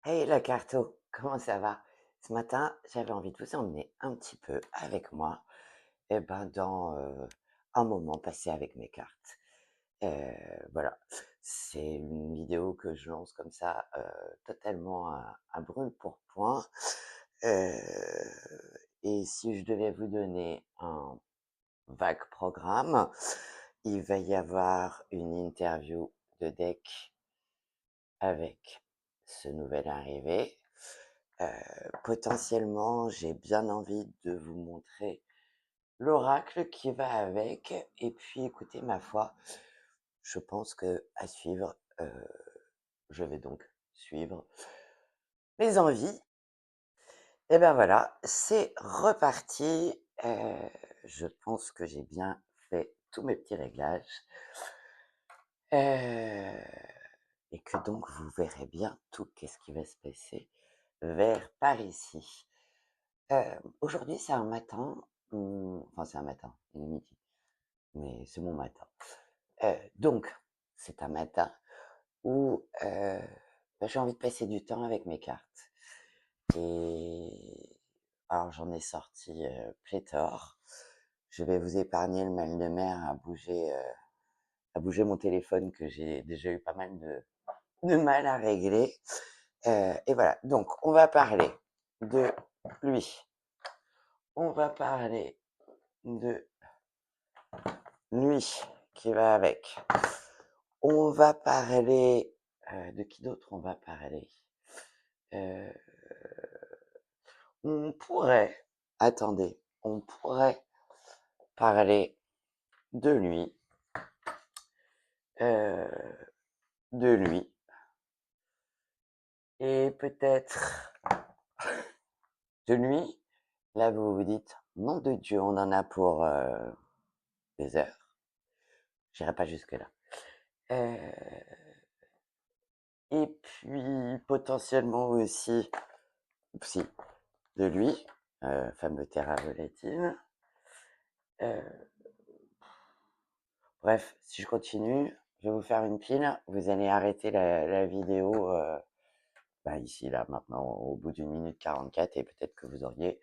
Hey la carto, comment ça va? Ce matin, j'avais envie de vous emmener un petit peu avec moi, dans un moment passé avec mes cartes. Voilà, c'est une vidéo que je lance comme ça, totalement à brûle pour point. Euh, et si je devais vous donner un vague programme, il va y avoir une interview de deck avec ce nouvel arrivé. Potentiellement, j'ai bien envie de vous montrer l'oracle qui va avec. Et puis, écoutez, ma foi, je pense que à suivre, je vais donc suivre mes envies. Et ben voilà, c'est reparti. Je pense que j'ai bien fait tous mes petits réglages. Et que donc vous verrez bien tout qu'est-ce qui va se passer vers par ici. Aujourd'hui, c'est un matin, enfin c'est un matin, il est midi, mais c'est mon matin. Donc, c'est un matin où j'ai envie de passer du temps avec mes cartes. Et alors j'en ai sorti pléthore. Je vais vous épargner le mal de mer à bouger mon téléphone que j'ai déjà eu pas mal de mal à régler. Et voilà, donc on va parler de lui. On va parler de lui qui va avec. On va parler de qui d'autre on va parler? Euh, on pourrait, attendez, on pourrait parler de lui, euh, de lui, et peut-être de lui. Là, vous vous dites, nom de Dieu, on en a pour des heures. J'irai pas jusque-là. Euh, et puis, potentiellement aussi, si, de lui, fameux Terra Volatile. Euh, Bref, si je continue, je vais vous faire une pile. Vous allez arrêter la vidéo ici, là, maintenant, au bout d'une minute 44, et peut-être que vous auriez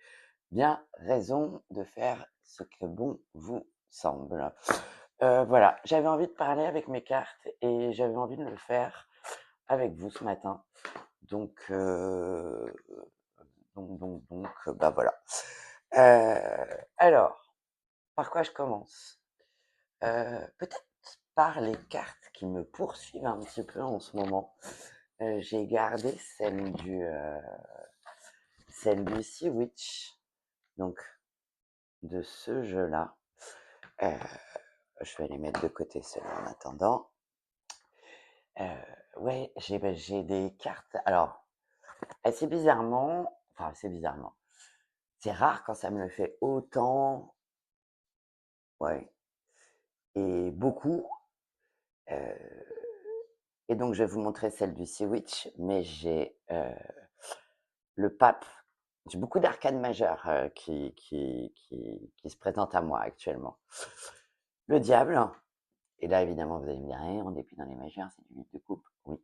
bien raison de faire ce que bon vous semble. Voilà, j'avais envie de parler avec mes cartes et j'avais envie de le faire avec vous ce matin. Donc, voilà. Alors, par quoi je commence? Peut-être par les cartes qui me poursuivent un petit peu en ce moment. J'ai gardé celle du Sea Witch, donc de ce jeu-là. Euh, je vais les mettre de côté ceux-là en attendant. Ouais, j'ai des cartes. Alors, assez bizarrement, enfin assez bizarrement, c'est rare quand ça me le fait autant, ouais, et beaucoup. Euh, et donc, je vais vous montrer celle du Sea Witch, mais j'ai le pape. J'ai beaucoup d'arcanes majeures qui se présentent à moi actuellement. Le diable, et là évidemment vous allez me dire, eh, on n'est plus dans les majeures, c'est du 8 de coupe. Oui.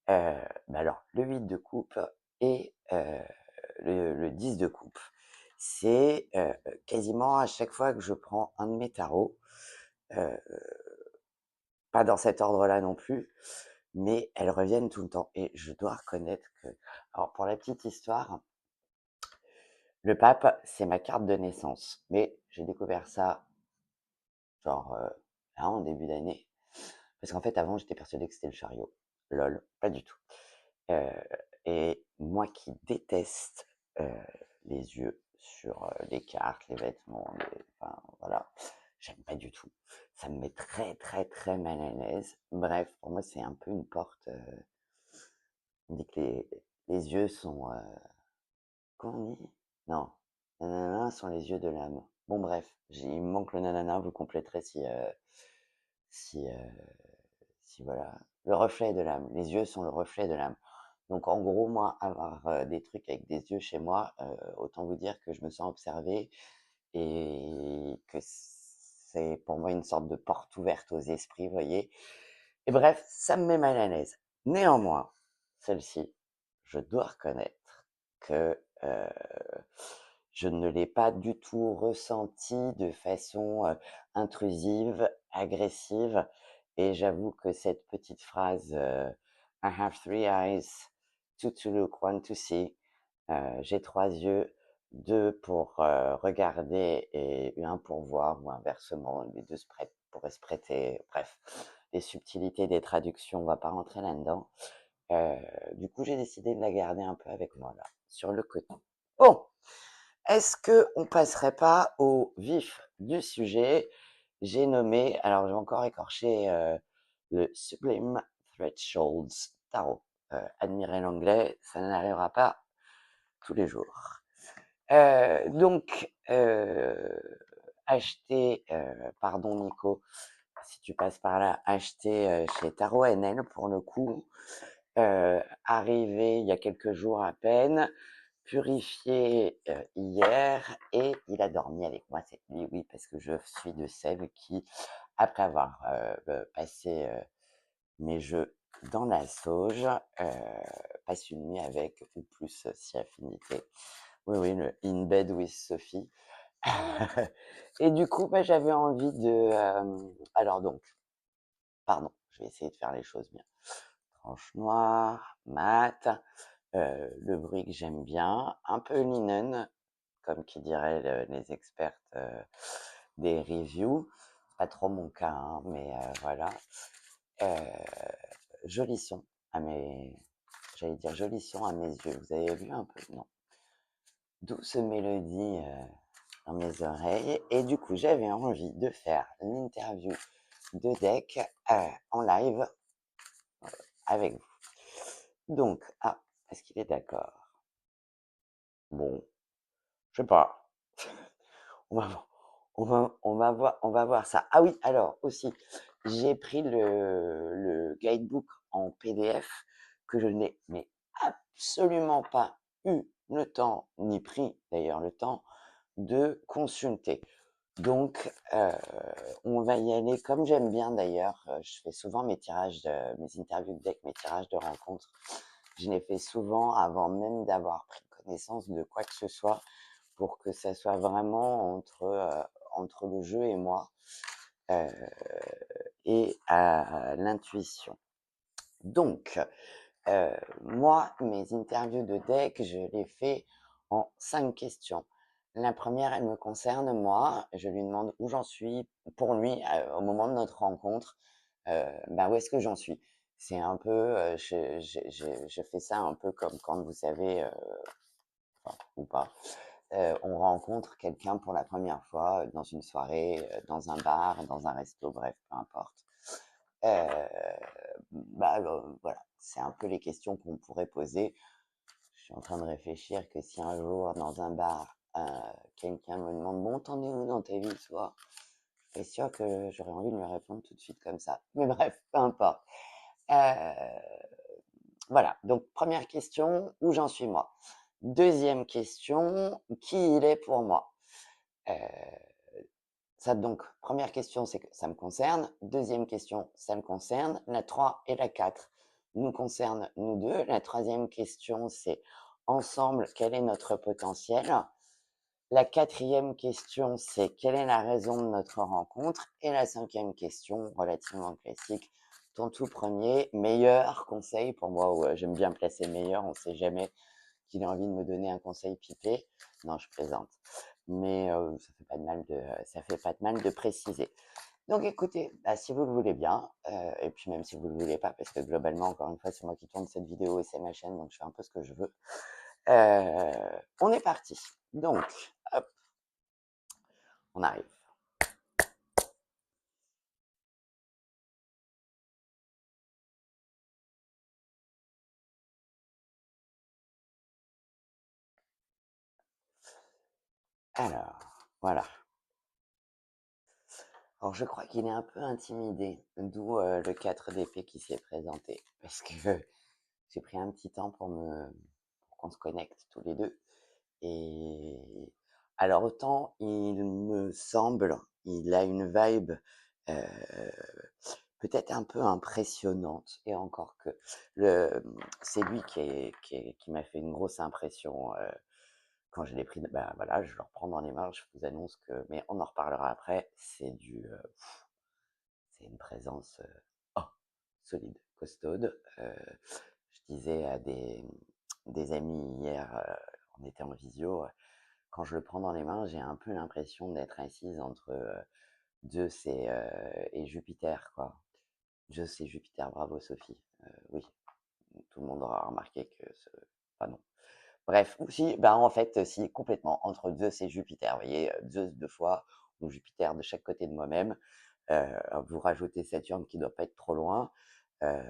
Alors, le 8 de coupe et le 10 de coupe. C'est quasiment à chaque fois que je prends un de mes tarots, euh, pas dans cet ordre-là non plus, mais elles reviennent tout le temps. Et je dois reconnaître que, alors pour la petite histoire, le pape, c'est ma carte de naissance. Mais j'ai découvert ça, genre, là, en début d'année. Parce qu'en fait, avant, j'étais persuadé que c'était le chariot. Lol, pas du tout. Euh, et moi qui déteste les yeux sur les cartes, les vêtements, enfin, voilà, j'aime pas du tout. Ça me met très, très, très mal à l'aise. Bref, pour moi, c'est un peu une porte. On dit que les yeux sont. Comment on dit? Non. Nanana sont les yeux de l'âme. Bon, bref, il me manque le nanana, vous compléterez si, euh, si voilà. Le reflet de l'âme. Les yeux sont le reflet de l'âme. Donc, en gros, moi, avoir des trucs avec des yeux chez moi, autant vous dire que je me sens observé et que c'est pour moi une sorte de porte ouverte aux esprits, vous voyez. Et bref, ça me met mal à l'aise. Néanmoins, celle-ci, je dois reconnaître que je ne l'ai pas du tout ressenti de façon intrusive, agressive. Et j'avoue que cette petite phrase I have three eyes, two to look, one to see. J'ai trois yeux, deux pour regarder et un pour voir, ou inversement, les deux pourraient se prêter. Bref, les subtilités des traductions, on va pas rentrer là-dedans. Du coup, j'ai décidé de la garder un peu avec moi là, sur le côté. Bon, est-ce que on passerait pas au vif du sujet? J'ai nommé, alors j'ai encore écorché le Sublime Thresholds Tarot. Admirez l'anglais, ça n'arrivera pas tous les jours. Donc, acheter, pardon Nico, si tu passes par là, acheter chez Tarot NL pour le coup, arrivé il y a quelques jours à peine, purifié hier, et il a dormi avec moi cette nuit, oui, parce que je suis de celles qui, après avoir passé mes jeux dans la sauge, passe une nuit avec, ou plus si affinité. Oui, oui, le In Bed with Sophie. Et du coup, bah, j'avais envie de... alors donc, pardon, je vais essayer de faire les choses bien. Tranche noire, mat, le bruit que j'aime bien, un peu linen, comme qui diraient les expertes des reviews. Pas trop mon cas, hein, mais voilà. Joli son à mes... J'allais dire joli son à mes yeux. Vous avez vu un peu? Non. Douce mélodie dans mes oreilles. Et du coup, j'avais envie de faire une interview de deck en live avec vous. Donc, est-ce qu'il est d'accord? Bon, je sais pas. On va, on va voir ça. Ah oui, alors aussi, j'ai pris le guidebook en PDF que je n'ai mais absolument pas eu le temps, ni pris d'ailleurs le temps, de consulter. Donc, on va y aller comme j'aime bien d'ailleurs. Je fais souvent mes interviews de deck, mes tirages de rencontres. Je les fais souvent avant même d'avoir pris connaissance de quoi que ce soit, pour que ça soit vraiment entre le jeu et moi, et à l'intuition. Donc, moi, mes interviews de deck, je les fais en 5 questions. La première, elle me concerne moi. Je lui demande où j'en suis pour lui au moment de notre rencontre. Où est-ce que j'en suis? C'est un peu, je fais ça un peu comme quand vous savez, enfin, ou pas, on rencontre quelqu'un pour la première fois dans une soirée, dans un bar, dans un resto, bref, peu importe. Voilà, c'est un peu les questions qu'on pourrait poser. Je suis en train de réfléchir que si un jour, dans un bar, quelqu'un me demande: «Bon, t'en es où dans ta vie, toi?» Je suis sûr que j'aurais envie de lui répondre tout de suite comme ça. Mais bref, peu importe. Voilà, donc première question, où j'en suis moi? Deuxième question, qui il est pour moi? Heu, Ça donc, première question, c'est que ça me concerne. Deuxième question, ça me concerne. La 3 et la 4 nous concernent nous deux. La troisième question, c'est ensemble, quel est notre potentiel? La quatrième question, c'est quelle est la raison de notre rencontre? Et la cinquième question, relativement classique, ton tout premier meilleur conseil pour moi, où j'aime bien placer meilleur, on ne sait jamais qu'il a envie de me donner un conseil pipé. Non, je plaisante. Mais ça fait pas de mal de préciser. Donc écoutez, si vous le voulez bien, et puis même si vous le voulez pas, parce que globalement, encore une fois, c'est moi qui tourne cette vidéo et c'est ma chaîne, donc je fais un peu ce que je veux. On est parti. Donc, hop, on arrive. Alors, voilà. Alors, je crois qu'il est un peu intimidé, d'où le 4 d'épée qui s'est présenté. Parce que j'ai pris un petit temps pour qu'on se connecte tous les deux. Et alors, autant il me semble, il a une vibe peut-être un peu impressionnante, et encore que le c'est lui qui m'a fait une grosse impression, quand je l'ai pris. Bah, voilà, je le reprends dans les mains, je vous annonce que, mais on en reparlera après, c'est une présence, oh, solide, costaude. Je disais à des amis hier, on était en visio, quand je le prends dans les mains, j'ai un peu l'impression d'être assise entre, Zeus et Jupiter, quoi. Zeus et Jupiter, bravo Sophie. Oui, tout le monde aura remarqué que ce enfin non. Bref, ou si, ben, en fait, si, complètement, entre Zeus et Jupiter. Vous voyez, Zeus 2 fois, ou Jupiter de chaque côté de moi-même. Vous rajoutez Saturne qui doit pas être trop loin, heu,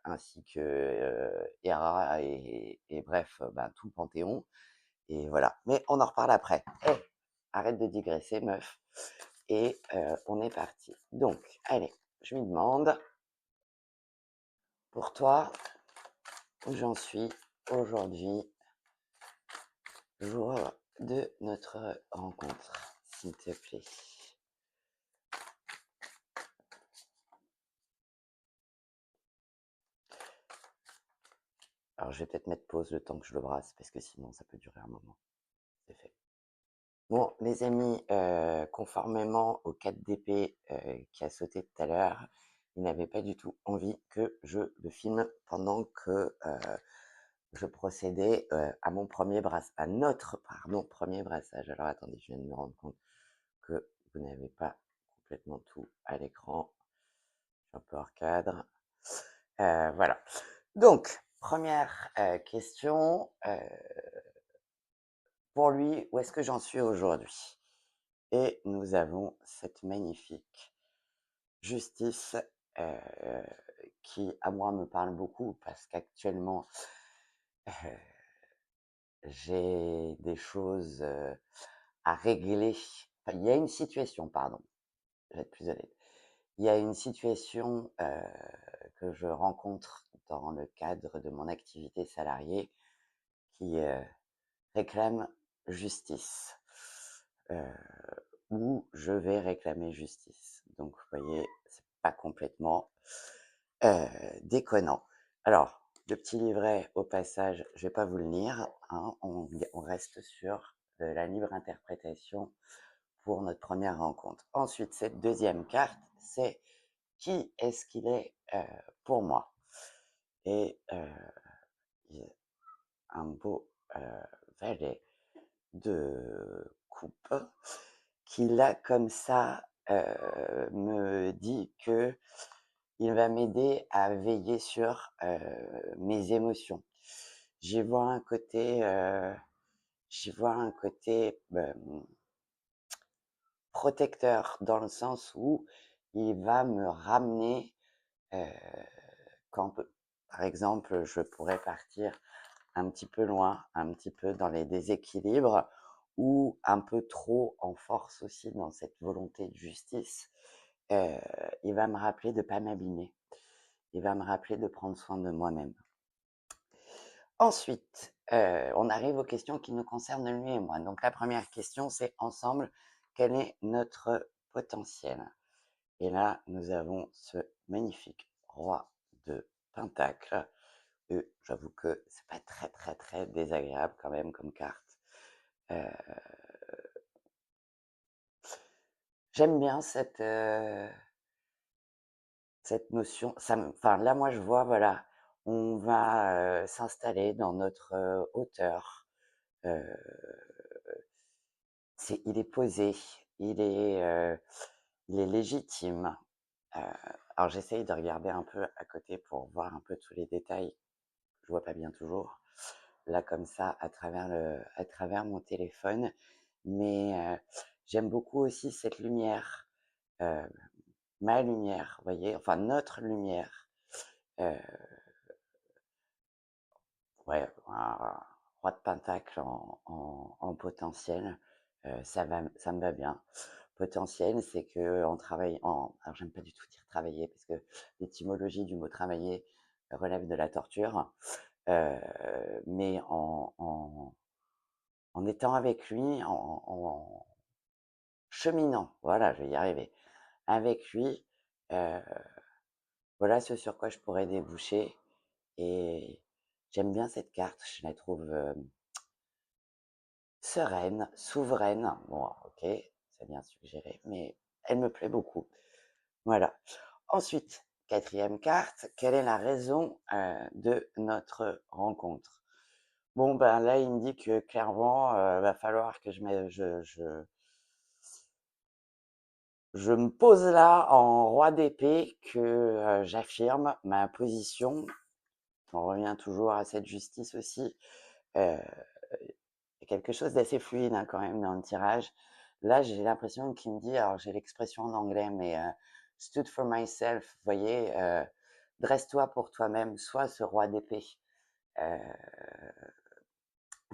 ainsi que, Héra et bref, ben, tout le panthéon, et voilà. Mais on en reparle après. Eh! Arrête de digresser meuf, et on est parti. Donc allez, je lui demande: «Pour toi, où j'en suis aujourd'hui, jour de notre rencontre, s'il te plaît?» Alors je vais peut-être mettre pause le temps que je le brasse, parce que sinon ça peut durer un moment. C'est fait. Bon, les amis, conformément au 4 d'épée, qui a sauté tout à l'heure, il n'avait pas du tout envie que je le filme pendant que, je procédais, à notre, pardon, 1er brassage. Alors attendez, je viens de me rendre compte que vous n'avez pas complètement tout à l'écran. Je suis un peu hors cadre. Voilà. Donc, première question, pour lui, où est-ce que j'en suis aujourd'hui? Et nous avons cette magnifique justice, heu, qui, à moi, me parle beaucoup parce qu'actuellement, heu, j'ai des choses, à régler. Enfin, il y a une situation, pardon, je vais être plus honnête. Il y a une situation, que je rencontre dans le cadre de mon activité salariée qui, réclame justice, heu, ou je vais réclamer justice. Donc vous voyez, c'est pas complètement, heu, déconnant. Alors, le petit livret, au passage, je vais pas vous le lire, hein, on reste sur, la libre interprétation pour notre première rencontre. Ensuite, cette deuxième carte, c'est: qui est-ce qu'il est, pour moi? Et il un beau, valet de coupe qui là, comme ça, me dit que il va m'aider à veiller sur, mes émotions. J'y vois un côté, protecteur, dans le sens où il va me ramener, heu, quand par exemple, je pourrais partir un petit peu loin, un petit peu dans les déséquilibres, ou un peu trop en force aussi dans cette volonté de justice. Heu, il va me rappeler de pas m'abîmer. Il va me rappeler de prendre soin de moi-même. Ensuite, on arrive aux questions qui nous concernent lui et moi. Donc la première question, c'est: ensemble, quel est notre potentiel? Et là, nous avons ce magnifique roi de pentacle. J'avoue que c'est pas très, très, très désagréable quand même comme carte. Heu, j'aime bien cette notion. Enfin là, moi, je vois, voilà, on va, s'installer dans notre, hauteur. Heu, il est posé, il est légitime. Heu, alors j'essaye de regarder un peu à côté pour voir un peu tous les détails. Je vois pas bien toujours, là, comme ça, à travers mon téléphone, mais j'aime beaucoup aussi cette lumière, heu, ma lumière, vous voyez? Enfin notre lumière, heu, ouais, un roi de pentacle en potentiel, ça me va bien. Potentiel, c'est qu'on travaille en alors j'aime pas du tout dire travailler parce que l'étymologie du mot travailler relève de la torture, heu, mais en étant avec lui, en cheminant, voilà, je vais y arriver, avec lui, heu Voilà ce sur quoi je pourrais déboucher et j'aime bien cette carte, je la trouve, sereine, souveraine. Bon, OK, c'est bien suggéré, mais elle me plaît beaucoup. Voilà. Ensuite, quatrième carte, quelle est la raison, de notre rencontre? Bon, ben, là, il me dit que clairement, va falloir que je me pose là en roi d'épée, que, j'affirme ma position. On revient toujours à cette justice aussi. Heu, il y a quelque chose d'assez fluide, hein, quand même dans le tirage. Là, j'ai l'impression qu'il me dit, alors j'ai l'expression en anglais, mais stood for myself, vous voyez, dresse-toi pour toi-même, sois ce roi d'épée. Heu,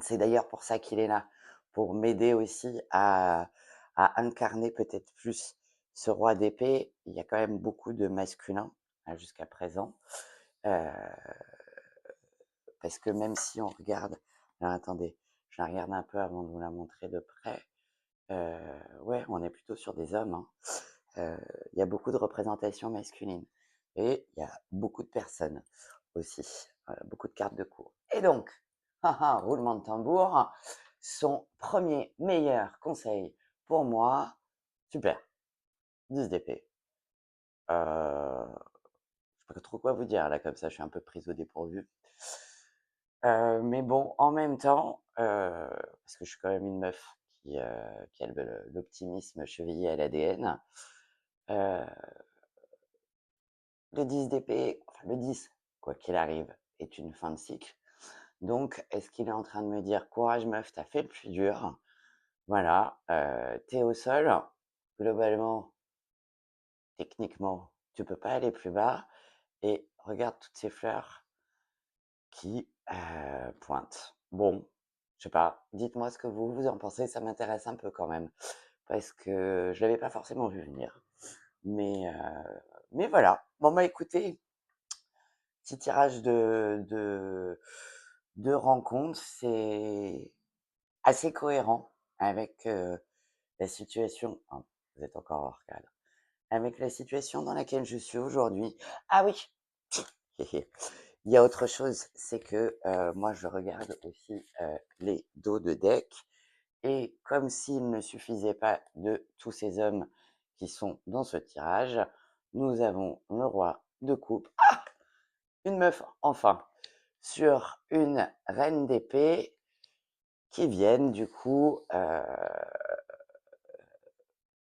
c'est d'ailleurs pour ça qu'il est là, pour m'aider aussi à incarner peut-être plus ce roi d'épée. Il y a quand même beaucoup de masculin, jusqu'à présent. Heu, Parce que même si on regarde, alors attendez, je la regarde un peu avant de vous la montrer de près. Ouais, on est plutôt sur des hommes, hein. Il y a beaucoup de représentations masculines et il y a beaucoup de personnes aussi, beaucoup de cartes de cour. Et donc, roulement de tambour, son premier meilleur conseil pour moi, super, 10 d'épée. Je sais pas trop quoi vous dire là, comme ça, je suis un peu prise au dépourvu. Mais bon, en même temps, parce que je suis quand même une meuf qui a l'optimisme chevillé à l'ADN, heu, le 10 d'épée, enfin le 10, quoi qu'il arrive, est une fin de cycle. Donc, est-ce qu'il est en train de me dire: «Courage meuf, tu as fait le plus dur, voilà, tu es au sol, globalement, techniquement, tu peux pas aller plus bas et regarde toutes ces fleurs qui, pointent». Bon, je sais pas, dites-moi ce que vous en pensez, ça m'intéresse un peu quand même, parce que je l'avais pas forcément vu venir. Mais voilà. Bon, bah, écoutez, petit tirage de rencontre, c'est assez cohérent avec, la situation, hein, vous êtes encore hors cadre, avec la situation dans laquelle je suis aujourd'hui. Ah oui! Il y a autre chose, c'est que, moi je regarde aussi, les dos de deck et comme s'il ne suffisait pas de tous ces hommes qui sont dans ce tirage, nous avons le roi de coupe, une meuf enfin, sur une reine d'épée qui viennent du coup,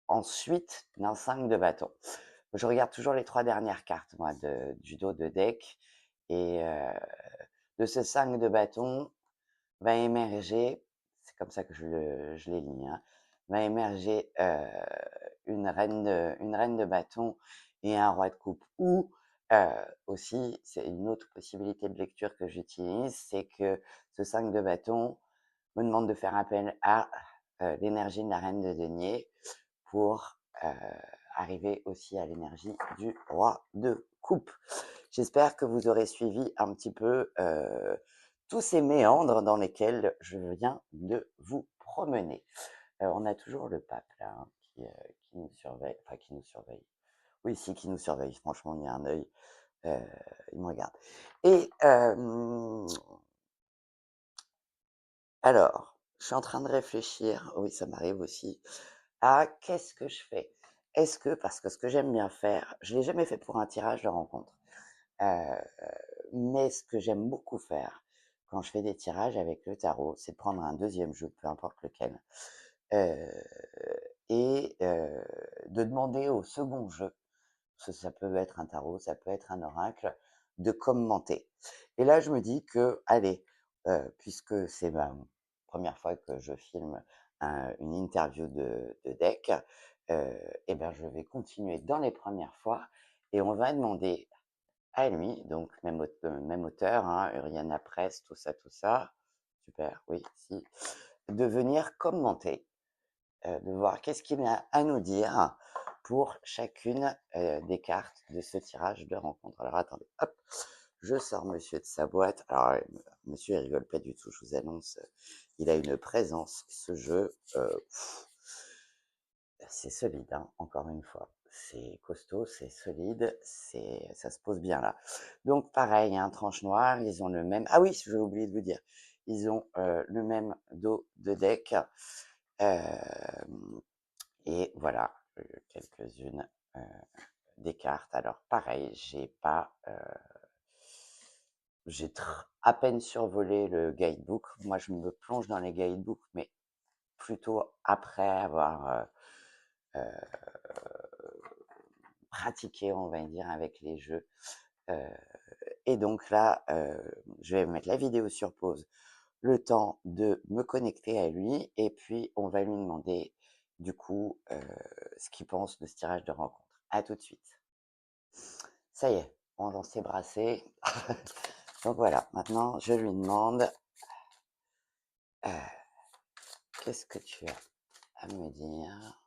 ensuite d'un 5 de bâton. Je regarde toujours les 3 dernières cartes moi du dos de deck et de ce 5 de bâton va émerger, c'est comme ça que je les lis, hein, va émerger, une reine de bâton et un roi de coupe. Ou, aussi, c'est une autre possibilité de lecture que j'utilise, c'est que ce 5 de bâton me demande de faire appel à, l'énergie de la reine de denier pour, arriver aussi à l'énergie du roi de coupe. J'espère que vous aurez suivi un petit peu, tous ces méandres dans lesquels je viens de vous promener. On a toujours le pape là, hein, qui nous surveille, enfin qui nous surveille. Oui, si, qui nous surveille. Franchement, il y a un œil, heu, il me regarde. Et alors, je suis en train de réfléchir, oui, ça m'arrive aussi, à qu'est-ce que je fais? Est-ce que parce que ce que j'aime bien faire, je l'ai jamais fait pour un tirage de rencontre, heu, mais ce que j'aime beaucoup faire quand je fais des tirages avec le tarot, c'est de prendre un deuxième jeu, peu importe lequel, heu et de demander au second jeu, parce que ça peut être un tarot, ça peut être un oracle, de commenter. Et là, je me dis que, allez, puisque c'est ma première fois que je filme une interview de deck, et ben, je vais continuer dans les premières fois et on va demander à lui, donc même auteur, hein, Uriana Press, tout ça, super, oui, si, de venir commenter, de voir qu'est-ce qu'il a à nous dire pour chacune, des cartes de ce tirage de rencontre. Alors attendez, hop, je sors monsieur de sa boîte. Alors, monsieur il rigole pas du tout, je vous annonce, il a une présence, ce jeu, c'est solide, hein, encore une fois. c'est costaud, c'est solide, ça se pose bien là. Donc pareil, un tranche noire, ils ont le même. Ah oui, j'ai oublié de vous dire, ils ont le même dos de deck. Et voilà, quelques-unes des cartes. Alors pareil, j'ai à peine survolé le guidebook. Moi, je me plonge dans les guidebooks, mais plutôt après avoir pratiqué, on va dire, avec les jeux. Et donc là, je vais mettre la vidéo sur pause, le temps de me connecter à lui, et puis on va lui demander du coup ce qu'il pense de ce tirage de rencontre. À tout de suite. Ça y est, on s'est brassé. Donc voilà, maintenant je lui demande qu'est-ce que tu as à me dire?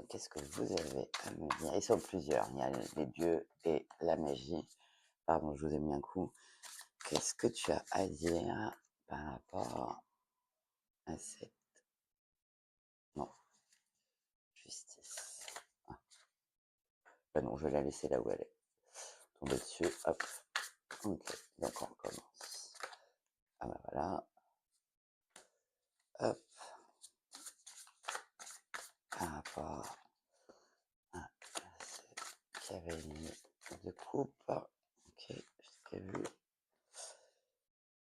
Qu'est-ce que vous avez à me dire? Ils sont plusieurs, il y a les dieux et la magie. Pardon, je vous ai mis un coup. Qu'est-ce que tu as à dire par rapport à cette... Non, justice. Ah, bah non, je vais la laisser là où elle est. Tomber dessus, hop. Ok, donc on recommence. Ah bah voilà. Hop. Par rapport à ce cavalier de coupe. Ok, je t'ai vu.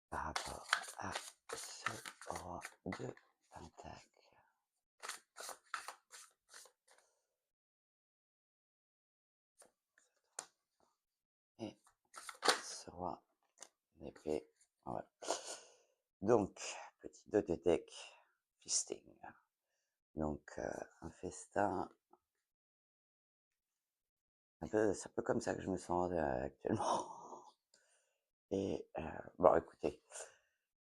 Par rapport à ce roi de pentacle. Et ce roi d'épée. Voilà. Donc, petit dos de deck, feasting. Donc, un festin. C'est un peu comme ça que je me sens actuellement. Et bon, écoutez,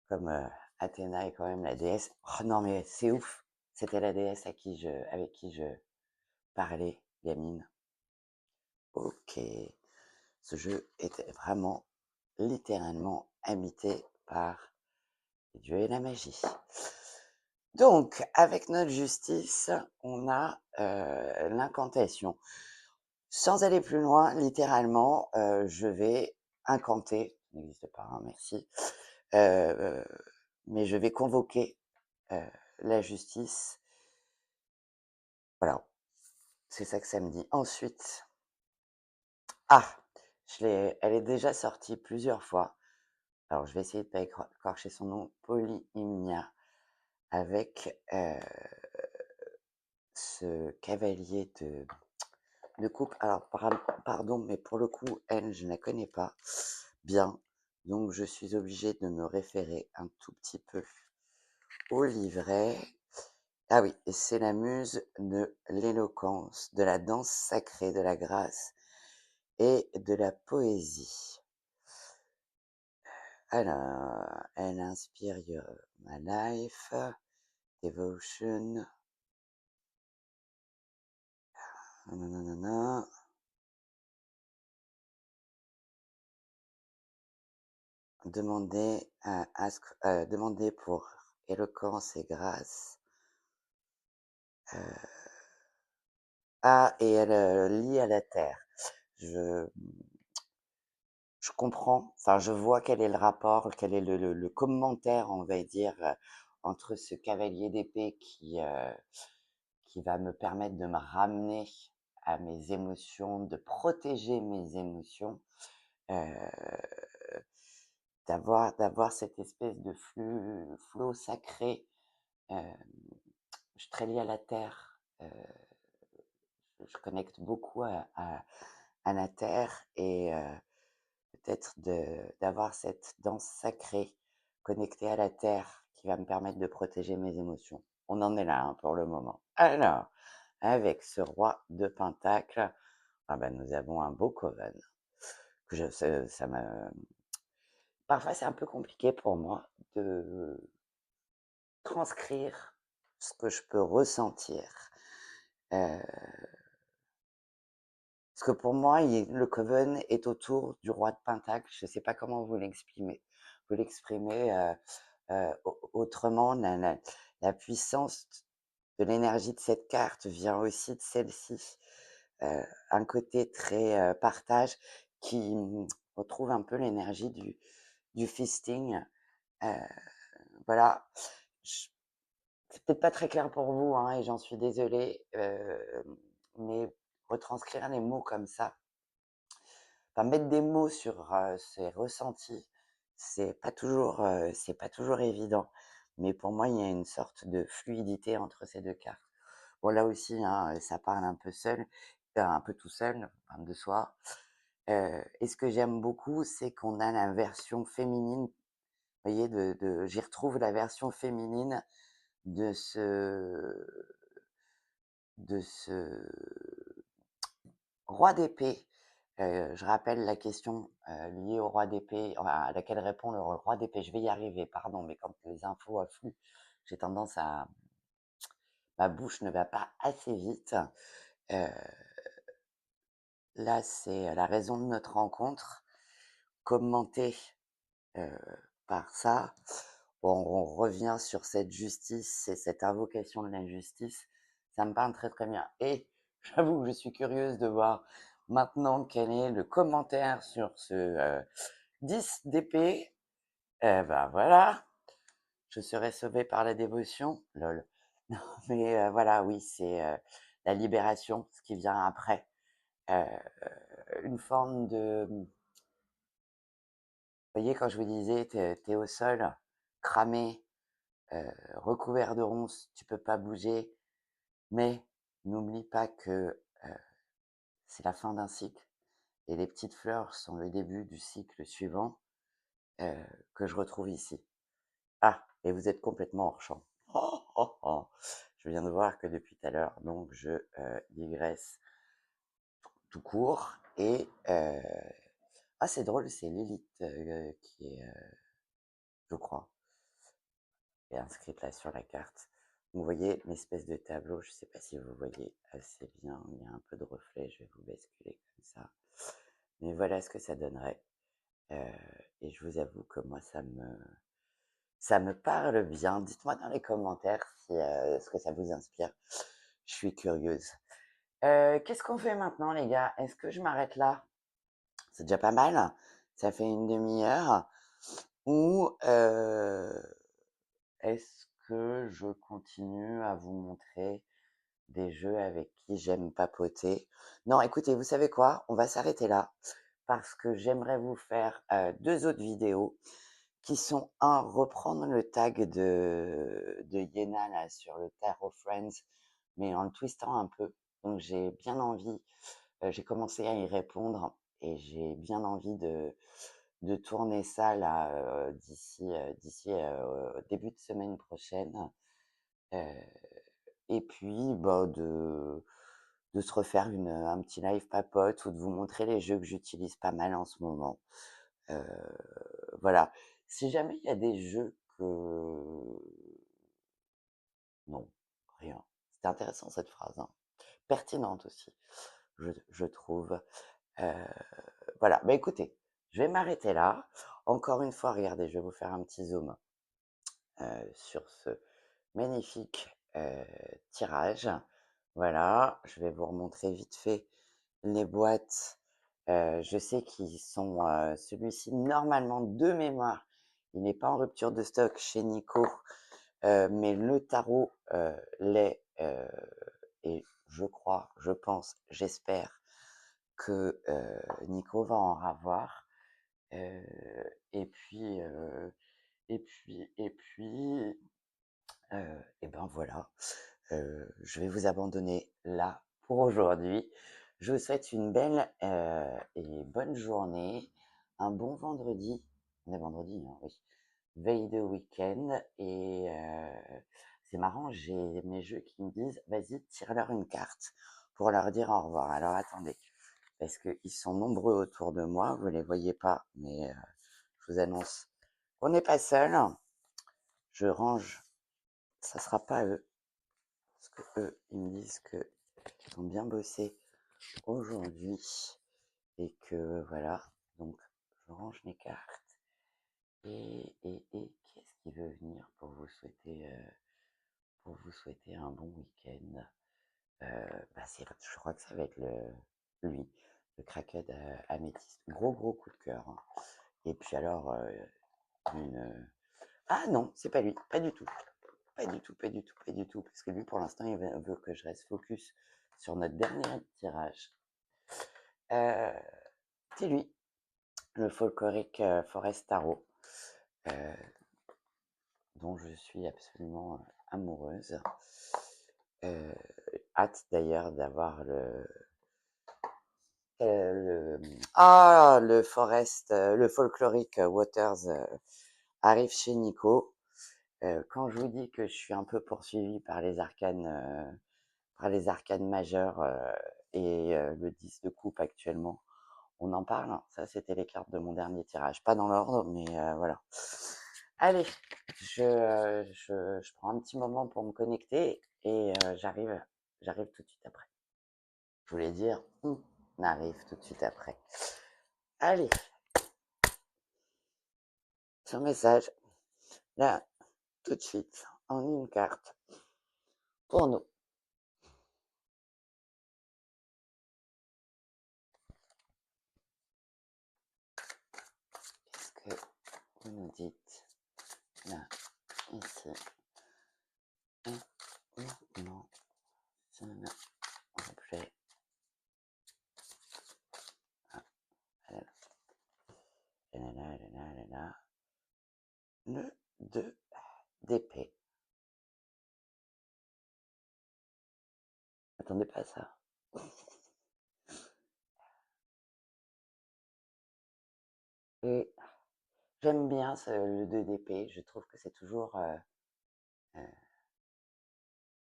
comme Athéna est quand même la déesse. Oh non, mais c'est ouf. C'était la déesse avec qui je parlais, gamine. Ok. Ce jeu était vraiment, littéralement, habité par les dieux et la magie. Donc, avec notre justice, on a l'incantation. Sans aller plus loin, littéralement, je vais incanter, ça n'existe pas, hein, merci, euh, mais je vais convoquer la justice. Voilà, c'est ça que ça me dit. Ensuite, elle est déjà sortie plusieurs fois. Alors, je vais essayer de ne pas écorcher son nom, Polyhymnia, avec ce cavalier de coupe. Alors, pardon, mais pour le coup, elle, je ne la connais pas bien. Donc, je suis obligée de me référer un tout petit peu au livret. Ah oui, et c'est la muse de l'éloquence, de la danse sacrée, de la grâce et de la poésie. Alors, elle inspire my life, devotion, nanana. Demander pour éloquence et grâce. Et elle lie à la terre. Je, je comprends, enfin, je vois quel est le rapport, quel est le commentaire, on va dire, entre ce cavalier d'épée qui va me permettre de me ramener à mes émotions, de protéger mes émotions, euh, d'avoir cette espèce de flot sacré. Je suis très liée à la terre. Je connecte beaucoup à la terre, et peut-être d'avoir cette danse sacrée connectée à la terre qui va me permettre de protéger mes émotions. On en est là, hein, pour le moment. Alors, avec ce roi de pentacle, ah ben, nous avons un beau coven. Parfois, c'est un peu compliqué pour moi de transcrire ce que je peux ressentir. Parce que pour moi, le coven est autour du roi de pentacle. Je ne sais pas comment vous l'exprimez autrement. La puissance de l'énergie de cette carte vient aussi de celle-ci. un côté très, partage qui, retrouve un peu l'énergie du feasting. Heu, voilà, j c'est peut-être pas très clair pour vous, hein, et j'en suis désolée, mais retranscrire les mots comme ça, enfin mettre des mots sur, ses ressentis, c'est pas toujours évident. Mais pour moi, il y a une sorte de fluidité entre ces 2 cartes. Bon là aussi, hein, ça parle un peu seul, un peu tout seul, enfin de soi. Et ce que j'aime beaucoup, c'est qu'on a la version féminine, vous voyez, j'y retrouve la version féminine de ce roi d'épée. Je rappelle la question, liée au roi d'épée, enfin, à laquelle répond le roi d'épée. Je vais y arriver, pardon, mais quand les infos affluent, j'ai tendance à ma bouche ne va pas assez vite. Heu, Là, c'est la raison de notre rencontre, commentée, heu, par ça. On revient sur cette justice et cette invocation de la justice. Ça me parle très, très bien, et j'avoue que je suis curieuse de voir maintenant quel est le commentaire sur ce, 10 d'épée. Et ben, voilà, je serai sauvée par la dévotion. Lol. Non, mais voilà, oui, c'est, la libération, ce qui vient après. Heu, une forme de, vous voyez, quand je vous disais, tu au sol, cramé, recouvert de ronces, tu peux pas bouger, mais n'oublie pas que, c'est la fin d'un cycle et les petites fleurs sont le début du cycle suivant, heu, que je retrouve ici. Ah, et vous êtes complètement hors champ. Oh, oh, oh! Je viens de voir que depuis tout à l'heure, donc je, digresse tout court, et ah, c'est drôle, c'est Lilith, qui est, je crois, est inscrite là sur la carte. Vous voyez l'espèce de tableau, je ne sais pas si vous voyez assez bien, il y a un peu de reflet, je vais vous basculer comme ça. Mais voilà ce que ça donnerait. Heu et je vous avoue que moi ça me parle bien. Dites-moi dans les commentaires si, ce que ça vous inspire. Je suis curieuse. Qu'est-ce qu'on fait maintenant, les gars? Est-ce que je m'arrête là? C'est déjà pas mal. Ça fait une demi-heure. Ou, est-ce que je continue à vous montrer des jeux avec qui j'aime papoter? Non, écoutez, vous savez quoi? On va s'arrêter là parce que j'aimerais vous faire, 2 autres vidéos qui sont: un, reprendre le tag de Yéna là sur le Tarot Friends, mais en le twistant un peu. Donc j'ai bien envie, j'ai commencé à y répondre et j'ai bien envie de tourner ça là, d'ici début de semaine prochaine. Heu et puis, bah, de se refaire un petit live papote ou de vous montrer les jeux que j'utilise pas mal en ce moment. Heu, voilà. Si jamais il y a des jeux que non, rien. C'était intéressant cette phrase, hein. Pertinente aussi, je trouve. Heu, voilà. Bah, écoutez, je vais m'arrêter là. Encore une fois, regardez, je vais vous faire un petit zoom, sur ce magnifique, tirage. Voilà, je vais vous remontrer vite fait les boîtes. Je sais qu'ils sont, celui-ci normalement de mémoire, il n'est pas en rupture de stock chez Nico, mais le tarot, l'est, et je crois, je pense, j'espère que, Nico va en avoir. Heu et puis, et ben, voilà, je vais vous abandonner là pour aujourd'hui. Je vous souhaite une belle, et bonne journée, un bon vendredi. On est vendredi, hein, oui. Veille de week-end, et c'est marrant, j'ai mes jeux qui me disent: «Vas-y, tire-leur une carte pour leur dire au revoir». Alors attendez, parce qu'ils sont nombreux autour de moi, vous les voyez pas, mais je vous annonce qu'on n'est pas seul. Je range, ça sera pas eux, parce que eux, ils me disent qu'ils ont bien bossé aujourd'hui et que voilà, donc je range mes cartes, et qui est-ce qui veut venir pour vous souhaiter un bon week-end? Je crois que ça va être lui, le Kraken améthyste. Gros coup de cœur, hein. Et puis alors, une... Ah non, c'est pas lui, pas du tout. Pas du tout, pas du tout, pas du tout. Parce que lui, pour l'instant, il veut que je reste focus sur notre dernier tirage. C'est lui, le folklorique Forest Tarot, dont je suis absolument amoureuse. Hâte d'ailleurs d'avoir le Forest, le folklorique Waters arrive chez Nico. Quand je vous dis que je suis un peu poursuivi par les arcanes majeures et le 10 de coupe actuellement, on en parle. Ça, c'était les cartes de mon dernier tirage. Pas dans l'ordre, mais voilà. Allez, je prends un petit moment pour me connecter et j'arrive tout de suite après. Je voulais dire, on arrive tout de suite après. Allez, son message, là, tout de suite, en une carte, pour nous. Qu'est-ce que vous nous dites là, ici, et maintenant, ça me plaît. Le 2 d'épée. Attendez pas à ça. Et j'aime bien le 2 d'épée. Je trouve que c'est toujours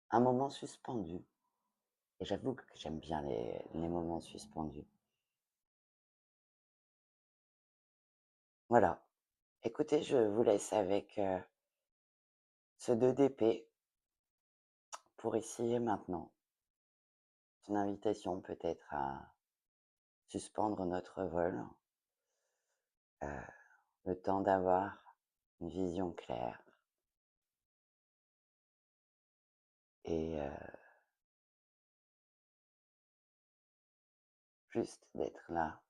un moment suspendu. Et j'avoue que j'aime bien les moments suspendus. Voilà. Écoutez, je vous laisse avec ce 2 d'épée pour ici et maintenant. C'est une invitation peut-être à suspendre notre vol, le temps d'avoir une vision claire et juste d'être là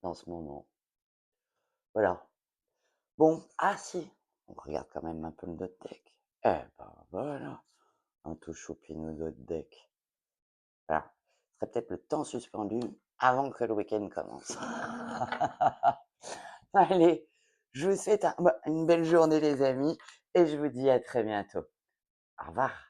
dans ce moment. Voilà. Bon, ah si, on regarde quand même un peu le deck. Eh ben voilà, un tout choupinou de deck. Voilà, ce serait peut-être le temps suspendu avant que le week-end commence. Allez, je vous souhaite une belle journée les amis et je vous dis à très bientôt. Au revoir.